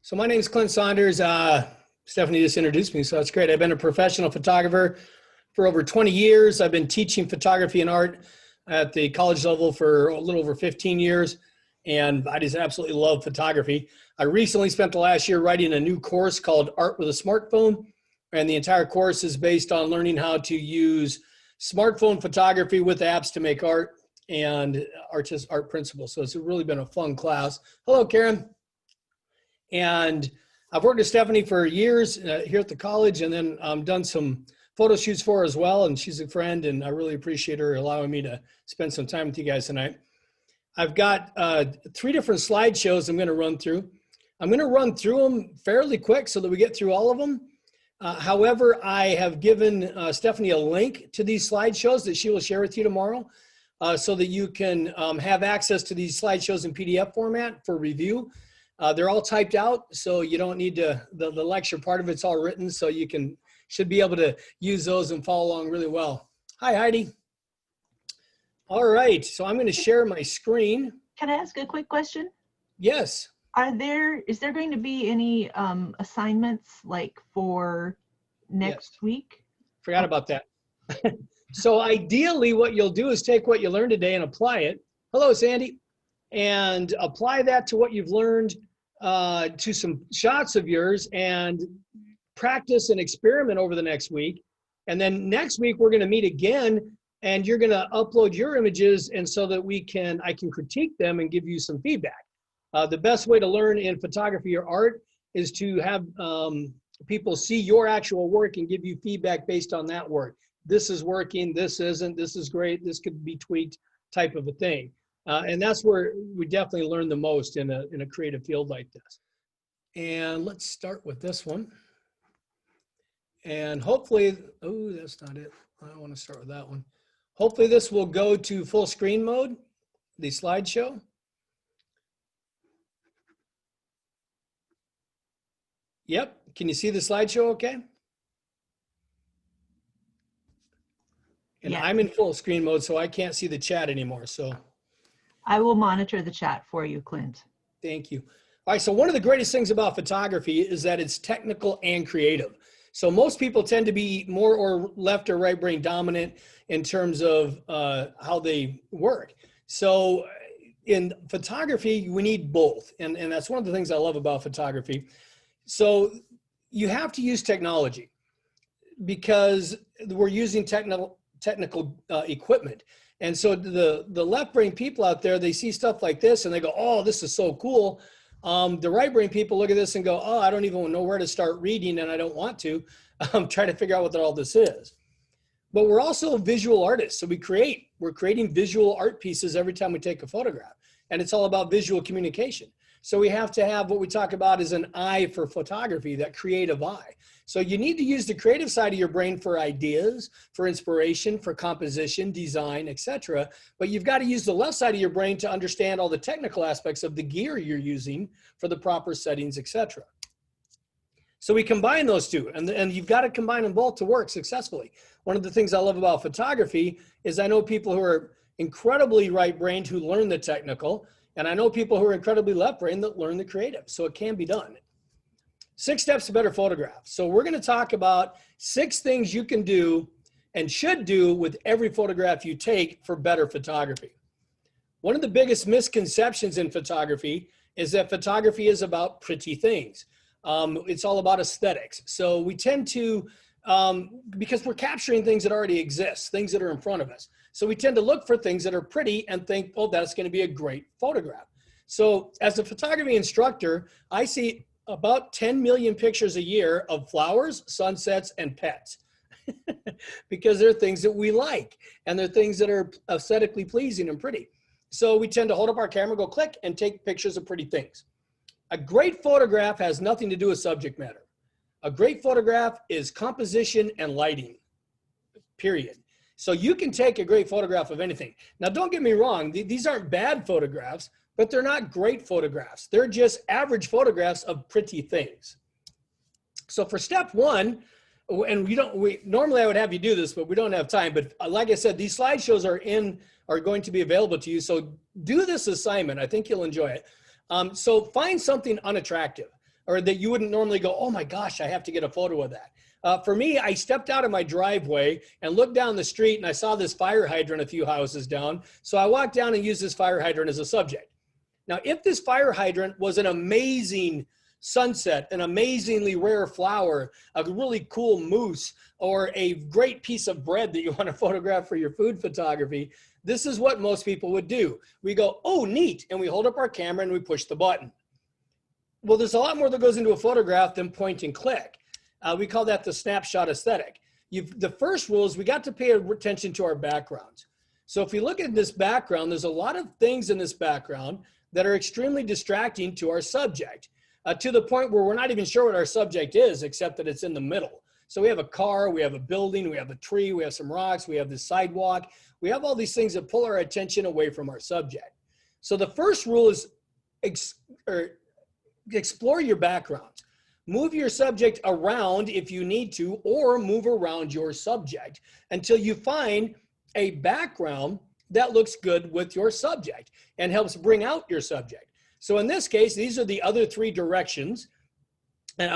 So my name is Clint Saunders. Stephanie just introduced me, so that's great. I've been a professional photographer for over 20 years. I've been teaching photography and art at the college level for a little over 15 years, and I just absolutely love photography. I recently spent the last year writing a new course called Art with a Smartphone, and the entire course is based on learning how to use smartphone photography with apps to make art and art principles. So it's really been a fun class. Hello, Karen. And I've worked with Stephanie for years here at the college, and then done some photo shoots for her as well. And she's a friend, and I really appreciate her allowing me to spend some time with you guys tonight. I've got 3 different slideshows I'm going to run through. I'm going to run through them fairly quick so that we get through all of them. However, I have given Stephanie a link to these slideshows that she will share with you tomorrow so that you can have access to these slideshows in PDF format for review. They're all typed out, so you don't need to, the lecture part of it's all written, so you should be able to use those and follow along really well. Hi, Heidi. All right, so I'm going to share my screen. Can I ask a quick question? Yes. Is there going to be any assignments like for next week? Forgot about that. So ideally what you'll do is take what you learned today and apply it. Hello, Sandy. And apply that to what you've learned to some shots of yours and practice and experiment over the next week. And then next week we're going to meet again, and you're going to upload your images, and so that I can critique them and give you some feedback. The best way to learn in photography or art is to have people see your actual work and give you feedback based on that work. This is working, this isn't, this is great, this could be tweaked, type of a thing. And that's where we definitely learn the most in a creative field like this. And let's start with this one. And hopefully, oh, that's not it. I don't want to start with that one. Hopefully this will go to full screen mode, the slideshow. Yep, can you see the slideshow okay? And yeah. I'm in full screen mode, so I can't see the chat anymore, so. I will monitor the chat for you, Clint. Thank you. All right, so one of the greatest things about photography is that it's technical and creative. So most people tend to be more or left or right brain dominant in terms of how they work. So in photography, we need both. And that's one of the things I love about photography. So you have to use technology because we're using technical equipment. And so the left brain people out there, they see stuff like this and they go, oh, this is so cool. The right brain people look at this and go, oh, I don't even know where to start reading, and I don't want to. Try to figure out what all this is. But we're also visual artists. So we're creating visual art pieces every time we take a photograph. And it's all about visual communication. So we have to have what we talk about as an eye for photography, that creative eye. So you need to use the creative side of your brain for ideas, for inspiration, for composition, design, etc. But you've got to use the left side of your brain to understand all the technical aspects of the gear you're using for the proper settings, etc. So we combine those two, and you've got to combine them both to work successfully. One of the things I love about photography is I know people who are incredibly right-brained who learn the technical, and I know people who are incredibly left-brained that learn the creative. So it can be done. 6 steps to better photograph. So we're going to talk about 6 things you can do and should do with every photograph you take for better photography. One of the biggest misconceptions in photography is that photography is about pretty things. It's all about aesthetics. So we tend to, because we're capturing things that already exist, things that are in front of us. So we tend to look for things that are pretty and think, oh, that's going to be a great photograph. So as a photography instructor, I see about 10 million pictures a year of flowers, sunsets, and pets. Because they're things that we like, and they're things that are aesthetically pleasing and pretty. So we tend to hold up our camera, go click, and take pictures of pretty things. A great photograph has nothing to do with subject matter. A great photograph is composition and lighting, period. So you can take a great photograph of anything. Now, don't get me wrong. These aren't bad photographs, but they're not great photographs. They're just average photographs of pretty things. So for step 1, and normally I would have you do this, but we don't have time. But like I said, these slideshows are going to be available to you. So do this assignment. I think you'll enjoy it. So find something unattractive. or that you wouldn't normally go, oh my gosh, I have to get a photo of that. For me, I stepped out of my driveway and looked down the street and I saw this fire hydrant a few houses down. So I walked down and used this fire hydrant as a subject. Now, if this fire hydrant was an amazing sunset, an amazingly rare flower, a really cool moose, or a great piece of bread that you want to photograph for your food photography, this is what most people would do. We go, oh, neat, and we hold up our camera and we push the button. Well, there's a lot more that goes into a photograph than point and click. We call that the snapshot aesthetic. The first rule is we got to pay attention to our backgrounds. So if you look at this background, there's a lot of things in this background that are extremely distracting to our subject, to the point where we're not even sure what our subject is, except that it's in the middle. So we have a car, we have a building, we have a tree, we have some rocks, we have the sidewalk. We have all these things that pull our attention away from our subject. So the first rule is explore your backgrounds. Move your subject around if you need to, or move around your subject until you find a background that looks good with your subject and helps bring out your subject. So in this case, these are the other three directions. And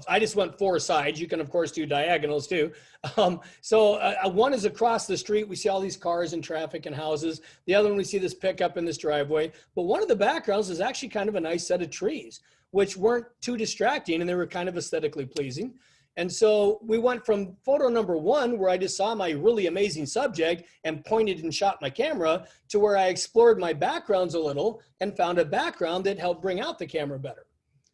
I just went 4 sides. You can, of course, do diagonals too. One is across the street. We see all these cars and traffic and houses. The other one, we see this pickup in this driveway. But one of the backgrounds is actually kind of a nice set of trees, which weren't too distracting and they were kind of aesthetically pleasing. And so we went from photo number 1, where I just saw my really amazing subject and pointed and shot my camera, to where I explored my backgrounds a little and found a background that helped bring out the camera better.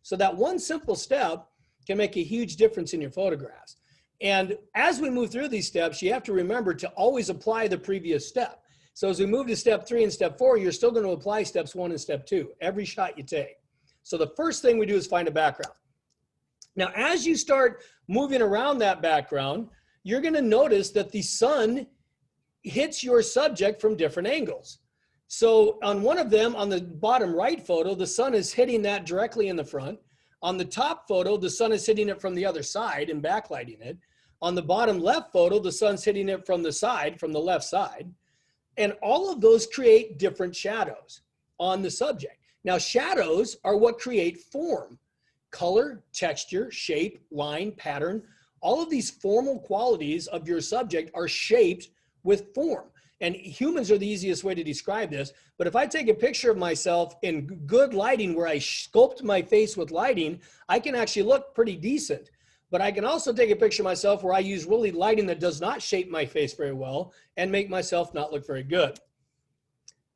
So that one simple step can make a huge difference in your photographs. And as we move through these steps, you have to remember to always apply the previous step. So as we move to step 3 and step 4, you're still going to apply steps 1 and step 2, every shot you take. So the first thing we do is find a background. Now, as you start moving around that background, you're going to notice that the sun hits your subject from different angles. So on one of them, on the bottom right photo, the sun is hitting that directly in the front. On the top photo, the sun is hitting it from the other side and backlighting it. On the bottom left photo, the sun's hitting it from the side, from the left side. And all of those create different shadows on the subject. Now, shadows are what create form. Color, texture, shape, line, pattern, all of these formal qualities of your subject are shaped with form. And humans are the easiest way to describe this. But if I take a picture of myself in good lighting, where I sculpt my face with lighting, I can actually look pretty decent. But I can also take a picture of myself where I use really lighting that does not shape my face very well and make myself not look very good.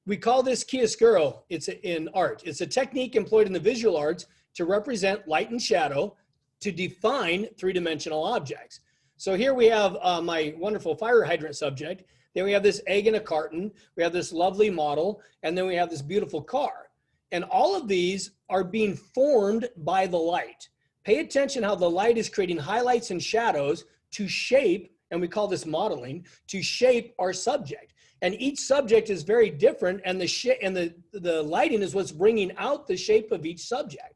We call this chiaroscuro. It's in art. It's a technique employed in the visual arts to represent light and shadow to define three-dimensional objects. So here we have my wonderful fire hydrant subject. Then we have this egg in a carton. We have this lovely model. And then we have this beautiful car. And all of these are being formed by the light. Pay attention how the light is creating highlights and shadows to shape, and we call this modeling, to shape our subject. And each subject is very different, and the lighting is what's bringing out the shape of each subject.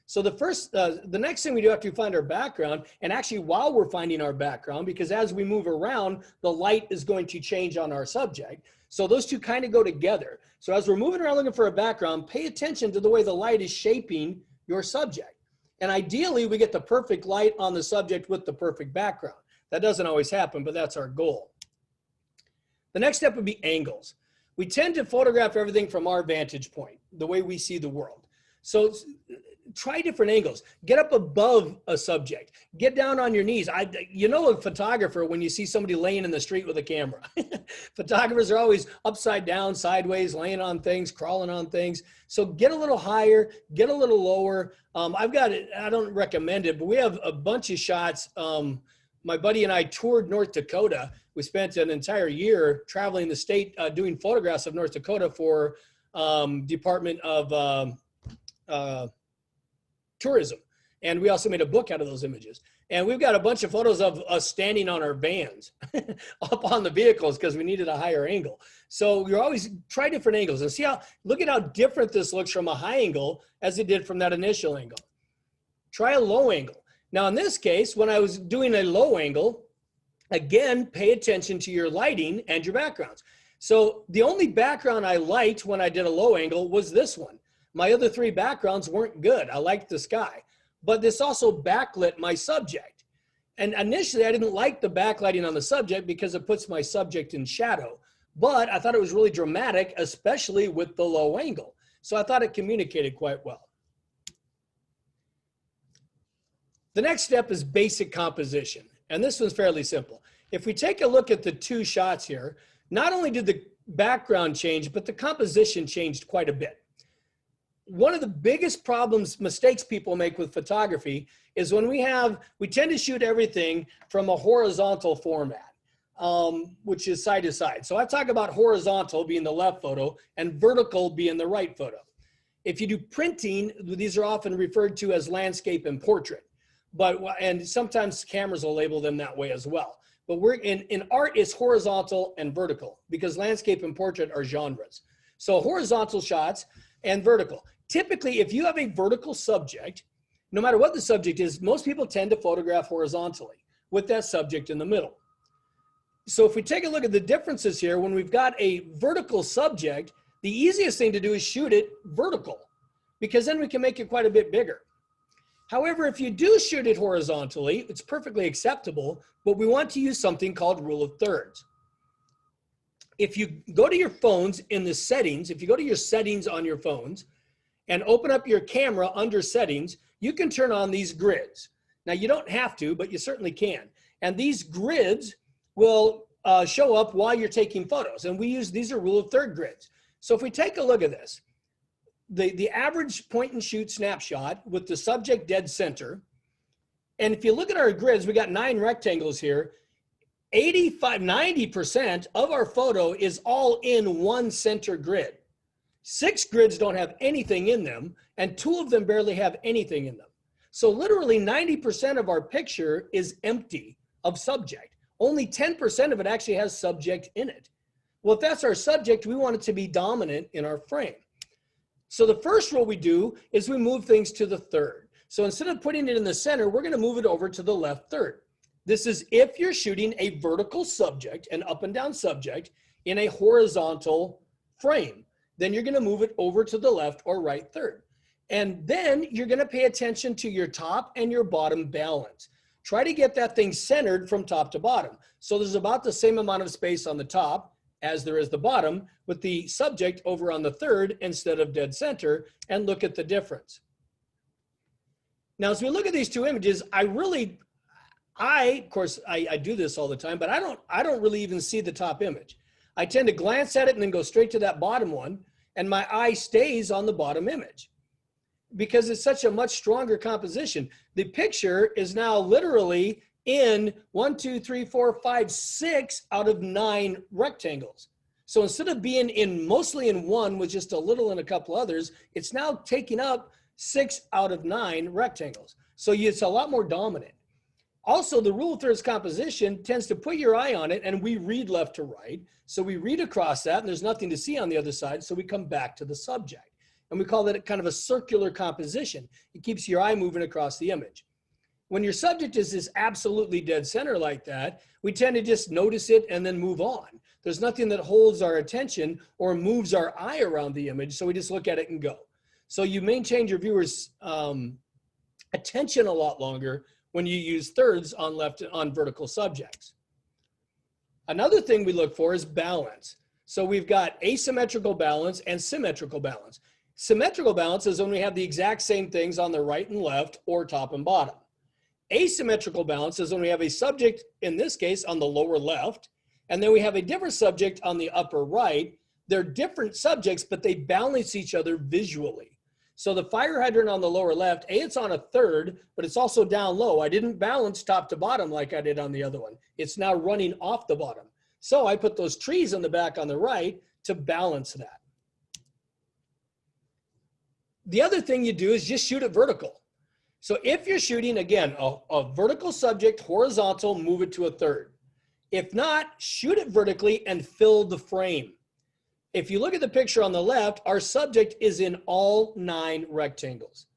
So the next thing we do after we find our background, and actually while we're finding our background, because as we move around, the light is going to change on our subject. So those two kind of go together. So as we're moving around looking for a background, pay attention to the way the light is shaping your subject. And ideally, we get the perfect light on the subject with the perfect background. That doesn't always happen, but that's our goal. The next step would be angles. We tend to photograph everything from our vantage point, the way we see the world. So try different angles. Get up above a subject. Get down on your knees. You know a photographer when you see somebody laying in the street with a camera. Photographers are always upside down, sideways, laying on things, crawling on things. So get a little higher, get a little lower. I've got it, I don't recommend it, but we have a bunch of shots. My buddy and I toured North Dakota. We spent an entire year traveling the state doing photographs of North Dakota for Department of Tourism. And we also made a book out of those images. And we've got a bunch of photos of us standing on our vans up on the vehicles because we needed a higher angle. So you always try different angles and look at how different this looks from a high angle as it did from that initial angle. Try a low angle. Now in this case, when I was doing a low angle, again, pay attention to your lighting and your backgrounds. So the only background I liked when I did a low angle was this one. My other 3 backgrounds weren't good. I liked the sky. but this also backlit my subject. And initially I didn't like the backlighting on the subject because it puts my subject in shadow, but I thought it was really dramatic, especially with the low angle. So I thought it communicated quite well. The next step is basic composition. And this one's fairly simple. If we take a look at the two shots here, not only did the background change, but the composition changed quite a bit. One of the biggest mistakes people make with photography is when we tend to shoot everything from a horizontal format, which is side to side. So I talk about horizontal being the left photo and vertical being the right photo. If you do printing, these are often referred to as landscape and portrait, and sometimes cameras will label them that way as well. But we're in art, it's horizontal and vertical because landscape and portrait are genres. So horizontal shots and vertical. Typically, if you have a vertical subject, no matter what the subject is, most people tend to photograph horizontally with that subject in the middle. So if we take a look at the differences here, when we've got a vertical subject, the easiest thing to do is shoot it vertical because then we can make it quite a bit bigger. However, if you do shoot it horizontally, it's perfectly acceptable, but we want to use something called rule of thirds. If you go to your phones in the settings, if you go to your settings on your phones and open up your camera under settings, you can turn on these grids. Now you don't have to, but you certainly can. And these grids will show up while you're taking photos. And these are rule of third grids. So if we take a look at this, the average point and shoot snapshot with the subject dead center. And if you look at our grids, we got 9 rectangles here. 90% of our photo is all in one center grid. 6 grids don't have anything in them, and 2 of them barely have anything in them. So literally 90% of our picture is empty of subject. Only 10% of it actually has subject in it. Well, if that's our subject, we want it to be dominant in our frame. So the first rule we do is we move things to the third. So instead of putting it in the center, we're going to move it over to the left third. This is if you're shooting a vertical subject, an up and down subject, in a horizontal frame, then you're going to move it over to the left or right third. And then you're going to pay attention to your top and your bottom balance. Try to get that thing centered from top to bottom. So there's about the same amount of space on the top as there is the bottom, with the subject over on the third instead of dead center, and look at the difference. Now, as we look at these two images, of course, I do this all the time, but I don't really even see the top image. I tend to glance at it and then go straight to that bottom one, and my eye stays on the bottom image because it's such a much stronger composition. The picture is now literally in 6 out of 9 rectangles. So instead of being mostly in one with just a little and a couple others, it's now taking up 6 out of 9 rectangles. So it's a lot more dominant. Also, the rule of thirds composition tends to put your eye on it, and we read left to right. So we read across that, and there's nothing to see on the other side, so we come back to the subject. And we call that kind of a circular composition. It keeps your eye moving across the image. When your subject is this absolutely dead center like that, we tend to just notice it and then move on. There's nothing that holds our attention or moves our eye around the image, so we just look at it and go. So you maintain your viewer's attention a lot longer when you use thirds on vertical subjects. Another thing we look for is balance. So we've got asymmetrical balance and symmetrical balance. Symmetrical balance is when we have the exact same things on the right and left or top and bottom. Asymmetrical balance is when we have a subject, in this case, on the lower left, and then we have a different subject on the upper right. They're different subjects, but they balance each other visually. So the fire hydrant on the lower left, it's on a third, but it's also down low. I didn't balance top to bottom like I did on the other one. It's now running off the bottom. So I put those trees in the back on the right to balance that. The other thing you do is just shoot it vertical. So if you're shooting, again, a vertical subject, horizontal, move it to a third. If not, shoot it vertically and fill the frame. If you look at the picture on the left, our subject is in all 9 rectangles.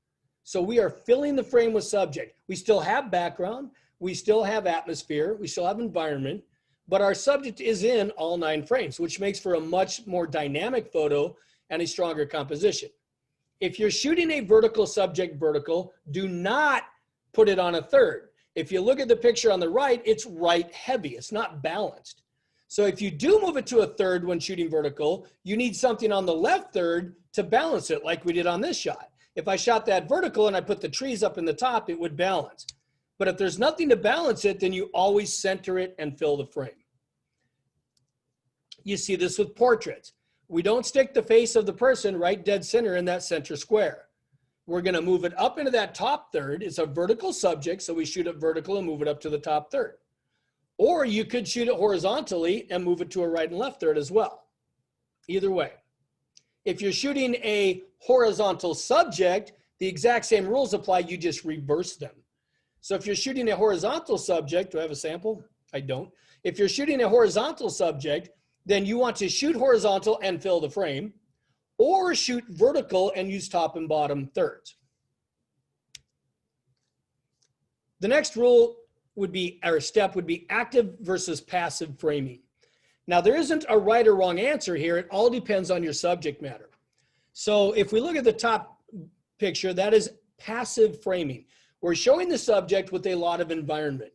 So we are filling the frame with subject. We still have background, we still have atmosphere, we still have environment, but our subject is in all 9 frames, which makes for a much more dynamic photo and a stronger composition. If you're shooting a vertical subject vertical, do not put it on a third. If you look at the picture on the right, it's right heavy. It's not balanced. So if you do move it to a third when shooting vertical, you need something on the left third to balance it like we did on this shot. If I shot that vertical and I put the trees up in the top, it would balance. But if there's nothing to balance it, then you always center it and fill the frame. You see this with portraits. We don't stick the face of the person right dead center in that center square. We're going to move it up into that top third. It's a vertical subject, so we shoot it vertical and move it up to the top third. Or you could shoot it horizontally and move it to a right and left third as well. Either way. If you're shooting a horizontal subject, the exact same rules apply, you just reverse them. So if you're shooting a horizontal subject, do I have a sample? I don't. If you're shooting a horizontal subject, then you want to shoot horizontal and fill the frame, or shoot vertical and use top and bottom thirds. The next rule would be, or step would be active versus passive framing. Now there isn't a right or wrong answer here. It all depends on your subject matter. So if we look at the top picture, that is passive framing. We're showing the subject with a lot of environment,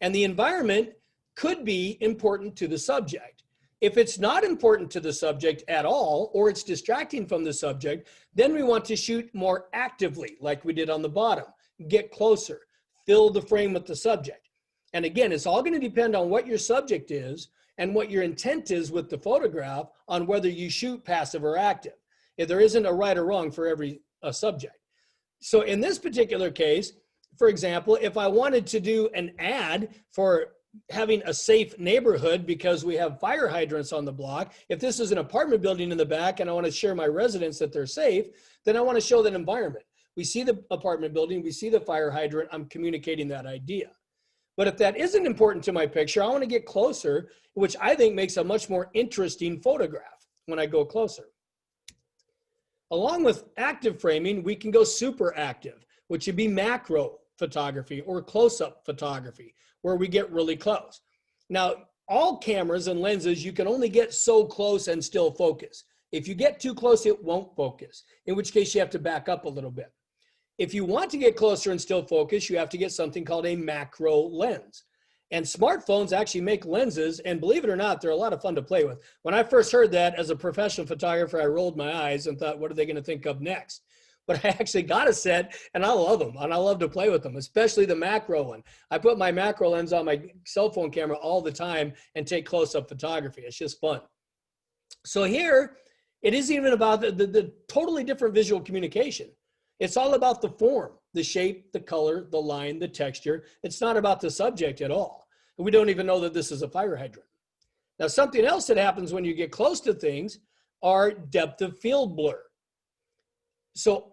and the environment could be important to the subject. If it's not important to the subject at all, or it's distracting from the subject, then we want to shoot more actively, like we did on the bottom. Get closer, fill the frame with the subject. And again, it's all going to depend on what your subject is and what your intent is with the photograph on whether you shoot passive or active. If there isn't a right or wrong for every subject. So in this particular case, for example, if I wanted to do an ad for having a safe neighborhood because we have fire hydrants on the block, if this is an apartment building in the back and I want to share my residents that they're safe, then I want to show that environment. We see the apartment building, we see the fire hydrant, I'm communicating that idea. But if that isn't important to my picture, I want to get closer, which I think makes a much more interesting photograph when I go closer. Along with active framing, we can go super active, which would be macro photography or close-up photography, where we get really close. Now, all cameras and lenses, you can only get so close and still focus. If you get too close, it won't focus, in which case you have to back up a little bit. If you want to get closer and still focus, you have to get something called a macro lens. And smartphones actually make lenses, and believe it or not, they're a lot of fun to play with. When I first heard that as a professional photographer, I rolled my eyes and thought, what are they going to think of next? But I actually got a set, and I love them, and I love to play with them, especially the macro one. I put my macro lens on my cell phone camera all the time and take close-up photography. It's just fun. So here, it isn't even about the totally different visual communication. It's all about the form, the shape, the color, the line, the texture. It's not about the subject at all. We don't even know that this is a fire hydrant. Now, something else that happens when you get close to things are depth of field blur. So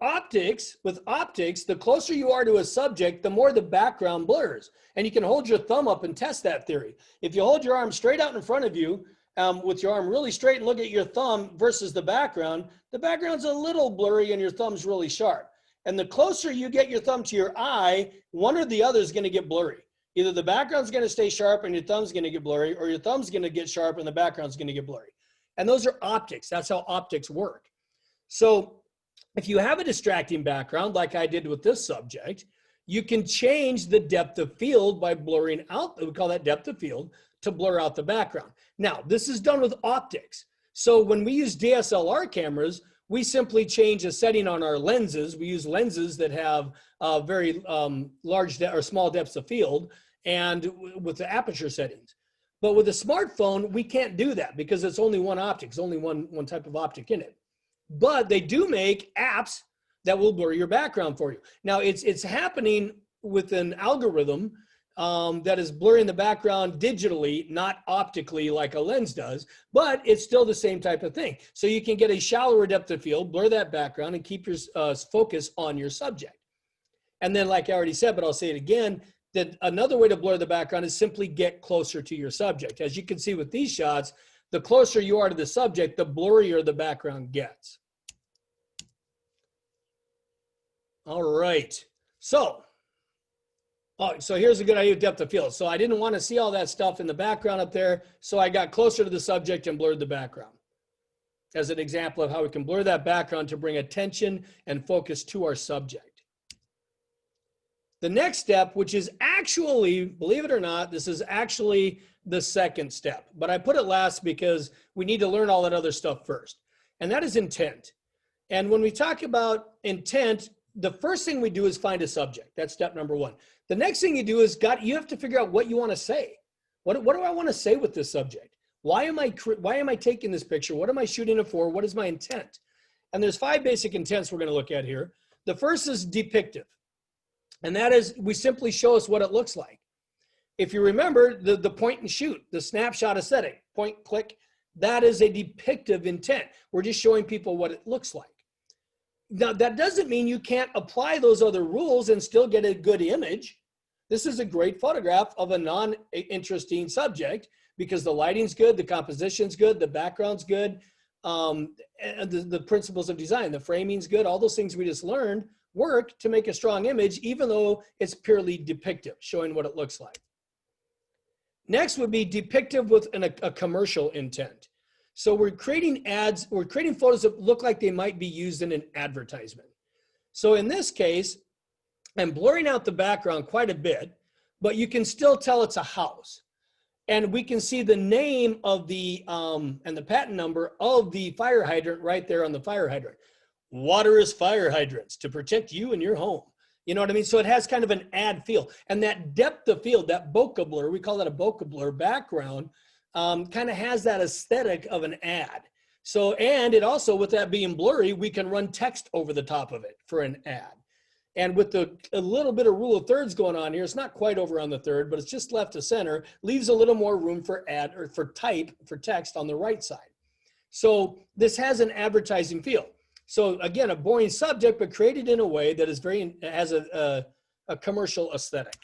with optics, the closer you are to a subject, the more the background blurs. And you can hold your thumb up and test that theory. If you hold your arm straight out in front of you, with your arm really straight and look at your thumb versus the background's a little blurry and your thumb's really sharp. And the closer you get your thumb to your eye, one or the other is going to get blurry. Either the background's going to stay sharp and your thumb's going to get blurry, or your thumb's going to get sharp and the background's going to get blurry. And those are optics. That's how optics work. So if you have a distracting background, like I did with this subject, you can change the depth of field by blurring out, we call that depth of field, to blur out the background. Now, this is done with optics. So when we use DSLR cameras, we simply change a setting on our lenses. We use lenses that have very large or small depths of field and with the aperture settings. But with a smartphone, we can't do that because it's only one optic. It's only one type of optic in it. But they do make apps that will blur your background for you. Now, it's happening with an algorithm that is blurring the background digitally, not optically like a lens does, but it's still the same type of thing. So you can get a shallower depth of field, blur that background, and keep your focus on your subject. And then, like I already said, but I'll say it again, that another way to blur the background is simply get closer to your subject. As you can see with these shots, the closer you are to the subject, the blurrier the background gets. All right, so here's a good idea of depth of field. So I didn't want to see all that stuff in the background up there, so I got closer to the subject and blurred the background. as an example of how we can blur that background to bring attention and focus to our subject. The next step, which is actually, believe it or not, this is actually the second step, but I put it last because we need to learn all that other stuff first, and that is intent. And when we talk about intent, the first thing we do is find a subject. That's step number one. The next thing you do is you have to figure out what you want to say. What do I want to say with this subject? Why am I taking this picture? What am I shooting it for? What is my intent? And there's 5 basic intents we're going to look at here. The first is depictive. And that is, we simply show us what it looks like. If you remember the point and shoot, the snapshot aesthetic, point, click, that is a depictive intent. We're just showing people what it looks like. Now, that doesn't mean you can't apply those other rules and still get a good image. This is a great photograph of a non-interesting subject because the lighting's good, the composition's good, the background's good, and the principles of design, the framing's good, all those things we just learned work to make a strong image, even though it's purely depictive, showing what it looks like. Next would be depictive with a commercial intent. So we're creating ads, we're creating photos that look like they might be used in an advertisement. So in this case, I'm blurring out the background quite a bit, but you can still tell it's a house. And we can see the name of the, and the patent number of the fire hydrant right there on the fire hydrant. Water is fire hydrants to protect you and your home. You know what I mean? So it has kind of an ad feel. And that depth of field, that bokeh blur, we call that a bokeh blur background, kind of has that aesthetic of an ad. So, and it also, with that being blurry, we can run text over the top of it for an ad. And with a little bit of rule of thirds going on here, it's not quite over on the third, but it's just left to center, leaves a little more room for ad or for text on the right side. So this has an advertising feel. So again, a boring subject, but created in a way that is has a commercial aesthetic.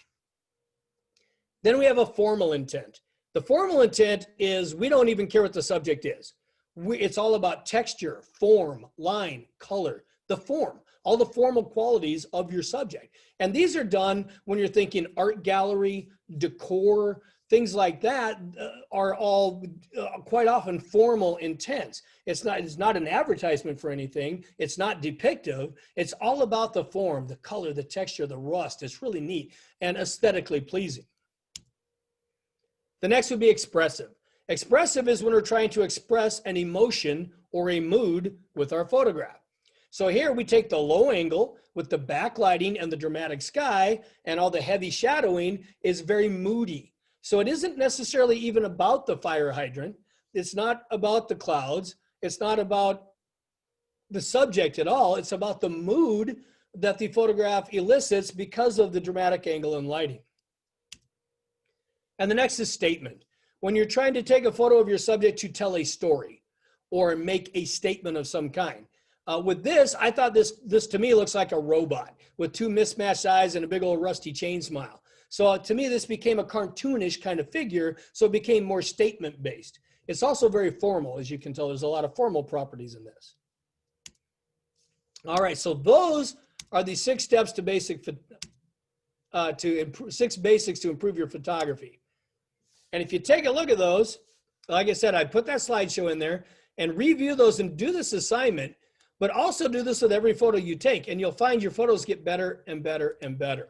Then we have a formal intent. The formal intent is we don't even care what the subject is. It's all about texture, form, line, color, the form, all the formal qualities of your subject. And these are done when you're thinking art gallery, decor, things like that are all quite often formal intents. It's not an advertisement for anything. It's not depictive. It's all about the form, the color, the texture, the rust. It's really neat and aesthetically pleasing. The next would be expressive. Expressive is when we're trying to express an emotion or a mood with our photograph. So here we take the low angle with the backlighting and the dramatic sky, and all the heavy shadowing is very moody. So it isn't necessarily even about the fire hydrant. It's not about the clouds. It's not about the subject at all. It's about the mood that the photograph elicits because of the dramatic angle and lighting. And the next is statement. When you're trying to take a photo of your subject to tell a story or make a statement of some kind. With this, I thought this to me looks like a robot with 2 mismatched eyes and a big old rusty chain smile. So to me, this became a cartoonish kind of figure, so it became more statement based. It's also very formal, as you can tell. There's a lot of formal properties in this. All right, so those are the 6 steps to six basics to improve your photography. And if you take a look at those, like I said, I put that slideshow in there, and review those and do this assignment, but also do this with every photo you take, and you'll find your photos get better and better and better.